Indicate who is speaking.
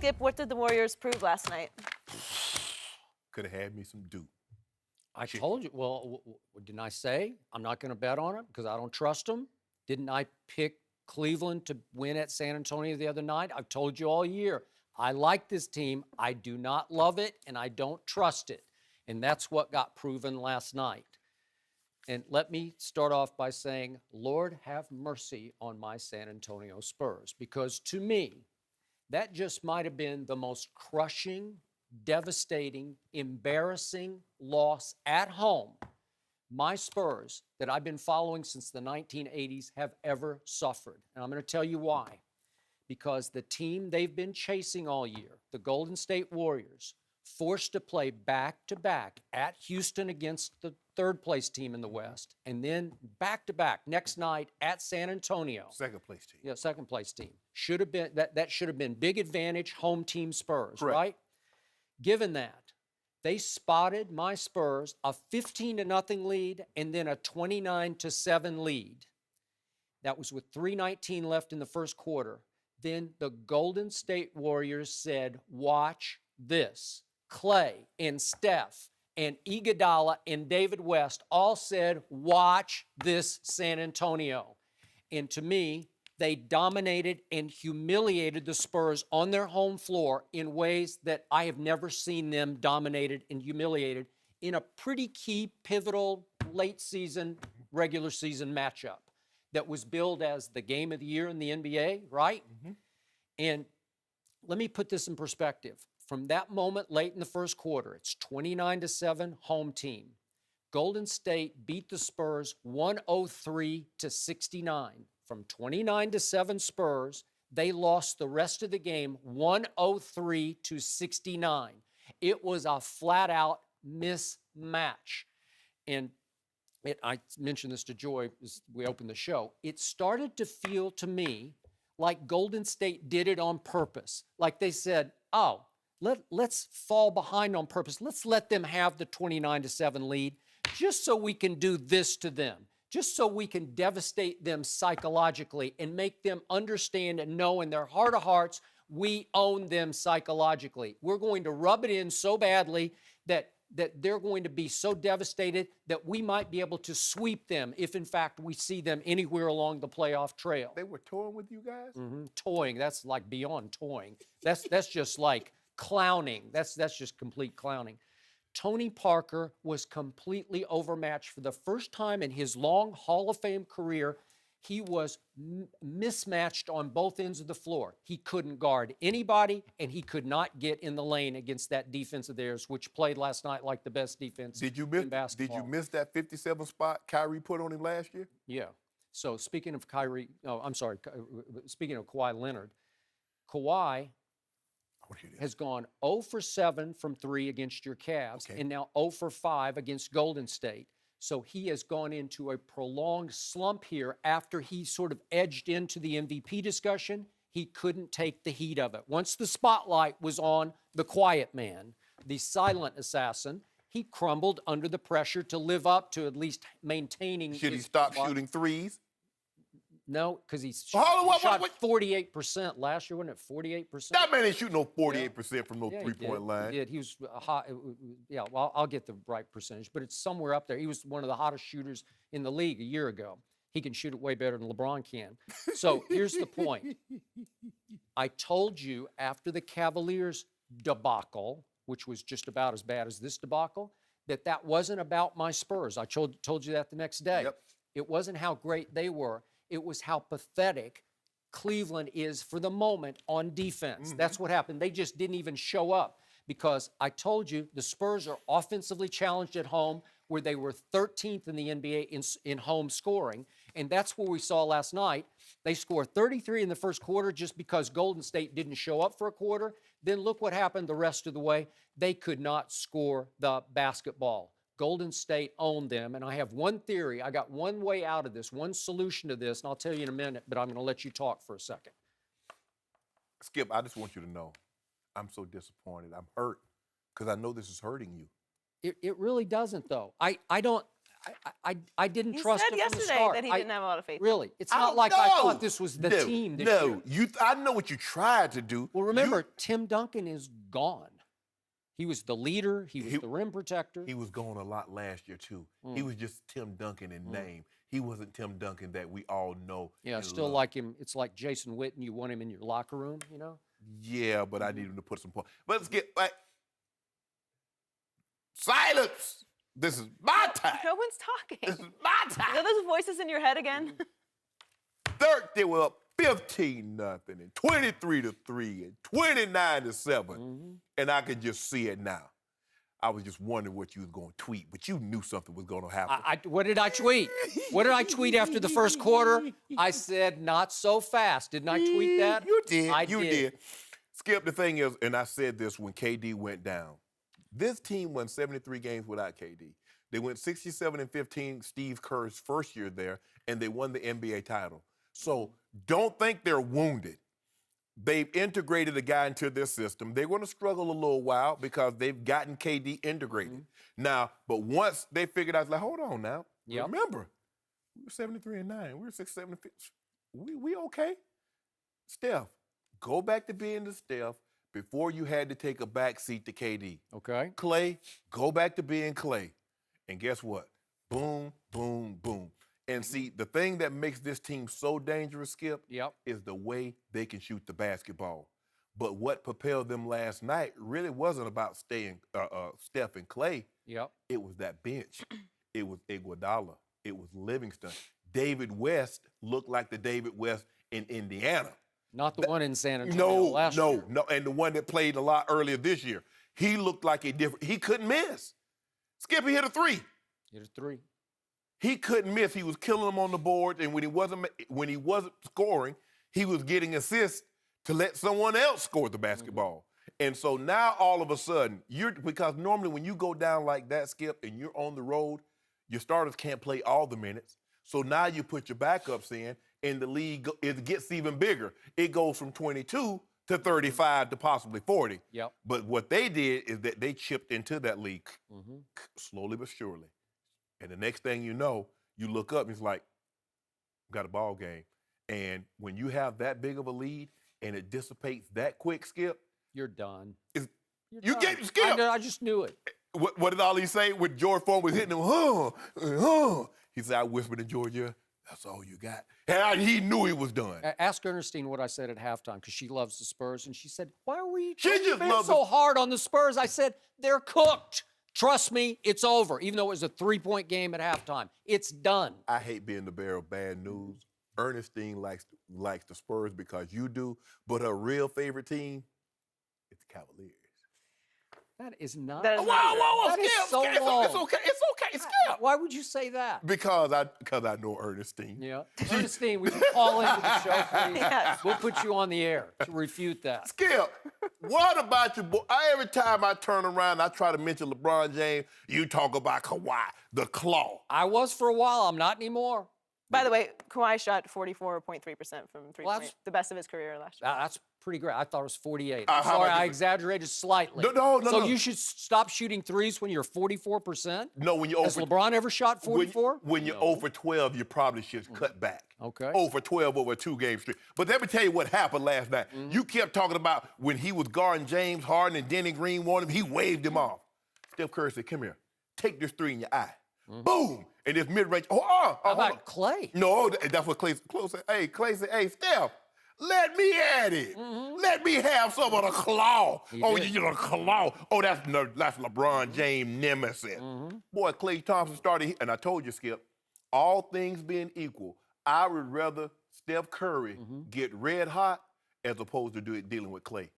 Speaker 1: Skip, what did the Warriors prove last night?
Speaker 2: Could have had me some Duke.
Speaker 3: I told you. Well, didn't I say I'm not going to bet on it because I don't trust them? Didn't I pick Cleveland to win at San Antonio the other night? I've told you all year. I like this team. I do not love it, and I don't trust it. And that's what got proven last night. And let me start off by saying, Lord, have mercy on my San Antonio Spurs, because to me, that just might have been the most crushing, devastating, embarrassing loss at home my Spurs that I've been following since the 1980s have ever suffered. And I'm going to tell you why. Because the team they've been chasing all year, the Golden State Warriors, forced to play back-to-back at Houston against the third-place team in the West, and then back-to-back next night at San Antonio.
Speaker 2: Second-place team.
Speaker 3: Yeah, second-place team. Should have been that should have been big advantage home team Spurs,
Speaker 2: Correct.
Speaker 3: right? Given that, they spotted my Spurs a 15-0 lead and then a 29-7 lead. That was with 3:19 left in the first quarter. Then the Golden State Warriors said, watch this. Clay and Steph and Iguodala and David West all said, watch this San Antonio. And to me, they dominated and humiliated the Spurs on their home floor in ways that I have never seen them dominated and humiliated in a pretty key, pivotal, late season, regular season matchup that was billed as the game of the year in the NBA, right?
Speaker 2: Mm-hmm.
Speaker 3: And let me put this in perspective. From that moment late in the first quarter, it's 29-7 home team. Golden State beat the Spurs 103-69. From 29-7 Spurs, they lost the rest of the game 103-69. It was a flat-out mismatch. And I mentioned this to Joy as we opened the show. It started to feel to me like Golden State did it on purpose. Like they said, oh, let's fall behind on purpose. Let's let them have the 29-7 lead just so we can do this to them, just so we can devastate them psychologically and make them understand and know in their heart of hearts we own them psychologically. We're going to rub it in so badly that they're going to be so devastated that we might be able to sweep them if, in fact, we see them anywhere along the playoff trail.
Speaker 2: They were toying with you guys?
Speaker 3: Mm-hmm. Toying, that's like beyond toying. That's just like clowning. That's just complete clowning. Tony Parker was completely overmatched for the first time in his long Hall of Fame career. He was mismatched on both ends of the floor. He couldn't guard anybody, and he could not get in the lane against that defense of theirs, which played last night like the best defense in basketball.
Speaker 2: Did you miss that 57 spot Kyrie put on him last year?
Speaker 3: Yeah. So speaking of speaking of Kawhi Leonard, Kawhi has gone 0 for 7 from 3 against your Cavs, and now 0 for 5 against Golden State. So he has gone into a prolonged slump here after he sort of edged into the MVP discussion. He couldn't take the heat of it. Once the spotlight was on the quiet man, the silent assassin, he crumbled under the pressure to live up to at least maintaining.
Speaker 2: Should he stop shooting threes?
Speaker 3: No, because he
Speaker 2: What?
Speaker 3: shot 48% last year, wasn't it? 48%?
Speaker 2: That man ain't shooting no 48% from no three-point line.
Speaker 3: He did. He was hot. Yeah, well, I'll get the right percentage, but it's somewhere up there. He was one of the hottest shooters in the league a year ago. He can shoot it way better than LeBron can. So here's the point. I told you after the Cavaliers debacle, which was just about as bad as this debacle, that wasn't about my Spurs. I told you that the next day.
Speaker 2: Yep.
Speaker 3: It wasn't how great they were. It was how pathetic Cleveland is for the moment on defense.
Speaker 2: Mm-hmm.
Speaker 3: That's what happened. They just didn't even show up because I told you the Spurs are offensively challenged at home, where they were 13th in the NBA in home scoring. And that's what we saw last night. They scored 33 in the first quarter just because Golden State didn't show up for a quarter. Then look what happened the rest of the way. They could not score the basketball. Golden State owned them, and I have one theory. I got one way out of this, one solution to this, and I'll tell you in a minute, but I'm going to let you talk for a second.
Speaker 2: Skip, I just want you to know, I'm so disappointed. I'm hurt because I know this is hurting you.
Speaker 3: It really doesn't, though. I I didn't
Speaker 1: He
Speaker 3: trust
Speaker 1: said
Speaker 3: him from the
Speaker 1: yesterday
Speaker 3: start.
Speaker 1: that he didn't have a lot of faith.
Speaker 3: Really, it's
Speaker 2: I
Speaker 3: not
Speaker 2: don't
Speaker 3: like I
Speaker 2: know.
Speaker 3: thought this was the
Speaker 2: No,
Speaker 3: team this
Speaker 2: no,
Speaker 3: year.
Speaker 2: I know what you tried to do.
Speaker 3: Well,
Speaker 2: You-
Speaker 3: remember, Tim Duncan is gone. He was the leader. He was
Speaker 2: He-
Speaker 3: the rim protector.
Speaker 2: he was gone a lot last year too. He was just Tim Duncan in name. He wasn't Tim Duncan that we all know.
Speaker 3: Yeah,
Speaker 2: and
Speaker 3: still
Speaker 2: love.
Speaker 3: like him. It's like Jason Witten. You want him in your locker room, you know?
Speaker 2: Yeah, but I need him to put some points. But let's get back. Silence. This is my time.
Speaker 1: No one's talking.
Speaker 2: This is my
Speaker 1: You
Speaker 2: time.
Speaker 1: know those voices in your head again?
Speaker 2: Third, they were up 15-0 and 23-3 and 29-7.
Speaker 3: Mm-hmm.
Speaker 2: And I could just see it now. I was just wondering what you was going to tweet, but you knew something was going to happen.
Speaker 3: What did I tweet? What did I tweet after the first quarter? I said, not so fast. Didn't I tweet that?
Speaker 2: You did.
Speaker 3: I
Speaker 2: you
Speaker 3: did.
Speaker 2: did. Skip, the thing is, and I said this when KD went down, this team won 73 games without KD. They went 67-15, Steve Kerr's first year there, and they won the NBA title. So don't think they're wounded. They've integrated a guy into their system. They're going to struggle a little while because they've gotten KD integrated. Now, but once they figured out, like, hold on now.
Speaker 3: Yep.
Speaker 2: Remember, we were 73-9. We were 67-15. We okay? Steph, go back to being the Steph before you had to take a back seat to KD.
Speaker 3: Okay.
Speaker 2: Clay, go back to being Clay. And guess what? Boom, boom, boom. And see, the thing that makes this team so dangerous, Skip,
Speaker 3: Yep.
Speaker 2: is the way they can shoot the basketball. But what propelled them last night really wasn't about staying Steph and Clay.
Speaker 3: Yep.
Speaker 2: It was that bench. It was Iguodala. It was Livingston. David West looked like the David West in Indiana.
Speaker 3: Not the one in San Antonio last year.
Speaker 2: No. And the one that played a lot earlier this year. He looked like a different. He couldn't miss. Skip, he hit a three.
Speaker 3: Hit a three.
Speaker 2: He couldn't miss. He was killing them on the board, and when he wasn't scoring, he was getting assists to let someone else score the basketball. And so now all of a sudden, because normally when you go down like that, Skip, and you're on the road, your starters can't play all the minutes. So now you put your backups in, and the league it gets even bigger. It goes from 22 to 35 to possibly 40.
Speaker 3: Yep.
Speaker 2: But what they did is that they chipped into that league slowly but surely. And the next thing you know, you look up and it's like, got a ball game. And when you have that big of a lead and it dissipates that quick, Skip,
Speaker 3: You're done.
Speaker 2: It's-
Speaker 3: You're
Speaker 2: you
Speaker 3: done.
Speaker 2: get Skip.
Speaker 3: I just knew it.
Speaker 2: What did Ali say when George Foreman was hitting him? He said, I whispered in Georgia, that's all you got. And he knew he was done.
Speaker 3: Ask Ernestine what I said at halftime because she loves the Spurs, and she said, "Why were you
Speaker 2: She just loves
Speaker 3: so hard on the Spurs?" I said, "They're cooked. Trust me, it's over." Even though it was a 3-point game at halftime, it's done.
Speaker 2: I hate being the bearer of bad news. Ernestine likes the Spurs because you do, but her real favorite team, it's the Cavaliers.
Speaker 3: That is not.
Speaker 1: That is not true.
Speaker 2: Whoa,
Speaker 3: That is
Speaker 2: Skip,
Speaker 3: so
Speaker 2: Skip,
Speaker 3: long.
Speaker 2: It's okay, Skip.
Speaker 3: Why would you say that?
Speaker 2: Because I know Ernestine.
Speaker 3: Yeah, Ernestine, would you call into the show, please?
Speaker 1: Yes.
Speaker 3: We'll put you on the air to refute that.
Speaker 2: Skip, what about your boy? Every time I turn around, I try to mention LeBron James, you talk about Kawhi, the claw.
Speaker 3: I was for a while. I'm not anymore.
Speaker 1: By the way, Kawhi shot 44.3% from three-point,
Speaker 3: that's-
Speaker 1: the best of his career last year.
Speaker 3: That's pretty great. I thought it was 48.
Speaker 2: How
Speaker 3: I'm sorry,
Speaker 2: about
Speaker 3: I
Speaker 2: you-
Speaker 3: exaggerated slightly.
Speaker 2: No.
Speaker 3: So you should stop shooting threes when you're 44%?
Speaker 2: No, when you're
Speaker 3: Has
Speaker 2: over
Speaker 3: LeBron ever shot 44?
Speaker 2: When you're 0 for 12, you probably should cut back.
Speaker 3: Okay.
Speaker 2: 0 for 12 over a 2-game streak. But let me tell you what happened last night. You kept talking about when he was guarding James Harden and Denny Green wanted him, he waved him off. Steph Curry said, come here, take this three in your eye. Boom! And this mid-range,
Speaker 3: How
Speaker 2: hold on.
Speaker 3: about Clay?
Speaker 2: No, that's what Clay said. Hey, Clay said, hey, Steph, let me at it. Let me have some of the claw.
Speaker 3: did.
Speaker 2: You know, the claw. Oh, that's LeBron James nemesis. Boy, Klay Thompson started, and I told you, Skip, all things being equal, I would rather Steph Curry get red hot as opposed to dealing with Clay.